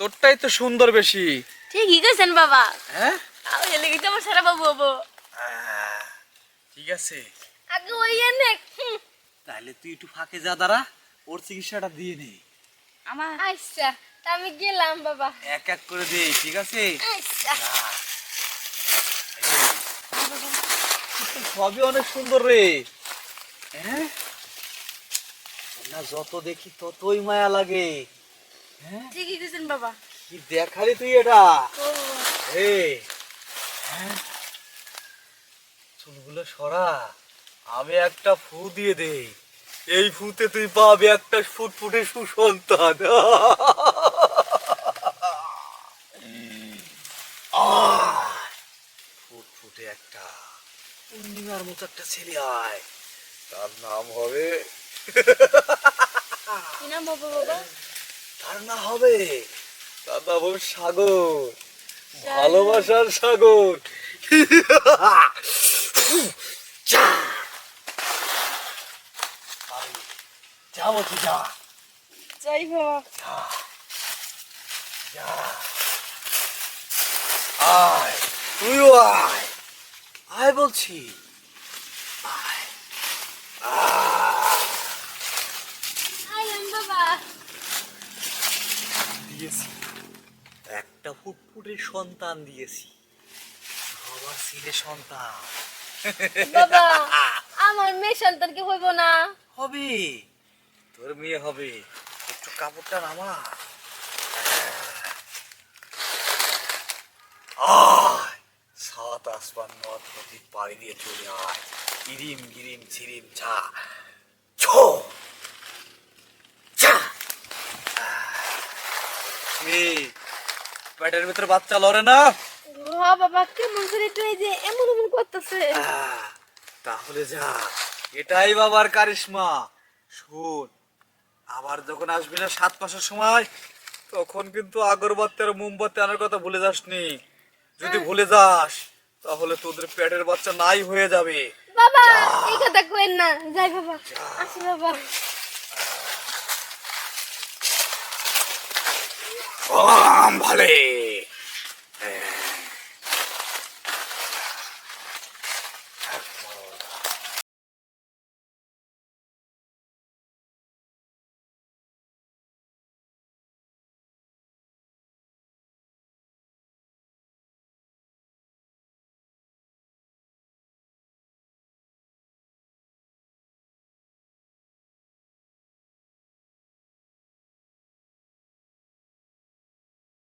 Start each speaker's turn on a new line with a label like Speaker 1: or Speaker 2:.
Speaker 1: তোরটাই তো সুন্দর বেশি।
Speaker 2: ঠিকই কইছেন বাবা।
Speaker 1: হ্যাঁ
Speaker 2: আর এলে কি তোমার সারা বাবু হবো।
Speaker 1: ঠিক আছে,
Speaker 2: আগে ওই এনে
Speaker 1: তাহলে তুই একটু ফাঁকে যা, দাঁড়া, ওর চিকিৎসাটা দিয়ে নে।
Speaker 2: আমার আচ্ছা তা আমি গেলাম বাবা।
Speaker 1: এক এক করে দে, ঠিক আছে?
Speaker 2: আচ্ছা
Speaker 1: যা। এই, সবই অনেক সুন্দর রে। হ্যাঁ না, যত দেখি ততই মায়া লাগে। হ্যাঁ
Speaker 2: ঠিকই কইছেন বাবা।
Speaker 1: কি দেখালি তুই এটা?
Speaker 2: ও
Speaker 1: এই, হ্যাঁ, চুলগুলো সরা, আমি একটা ফু দিয়ে দেই, এই ফুতে তুই পাবি একটা ফুটফুটে সুসন্তান। ফুটফুটে একটা পূর্ণিমার মতো একটা ছেলে আয়, তার নাম হবে,
Speaker 2: কি নাম বাবা বাবা?
Speaker 1: তার নাম হবে, তার নাম হবে সাগর, ভালোবাসার সাগর। যা যা বলছি, যা
Speaker 2: যাই বাবা।
Speaker 1: যা যা, আয়, তুইও আয়, আয় বলছি, আয়।
Speaker 2: আইলাম বাবা।
Speaker 1: দিয়েছি একটা ফুটফুটে সন্তান দিয়েছি, আমার ছেলে সন্তান।
Speaker 2: বাবা আমার মেয়ে সন্তান কি হইব না?
Speaker 1: হবে, তোর মেয়ে হবে, একটু কাপড়টা নামা। আয়, সাত আসমান নদ নদী পাড়ি দিয়ে চলে আয়, গিরিম গিরিম ঝিরিম ঝা, ছো যা। এই, পেটের ভিতরে বাচ্চা লড়ে না?
Speaker 2: ও বাবা কেমন করে তুই এই যে এমন এমন করতেছে?
Speaker 1: তাহলে যা, এটাই বাবার কারিশমা। শোন, আবার যখন আসবি না 7 মাসের সময়, তখন কিন্তু আগরবাতি আর মোমবাতি আনার কথা ভুলে যাসনি। যদি ভুলে যাস তাহলে তোদের পেটের বাচ্চা নাই হয়ে যাবে।
Speaker 2: বাবা এই কথা কইন না, যাই বাবা। আসি বাবা।
Speaker 1: ওম ভালে।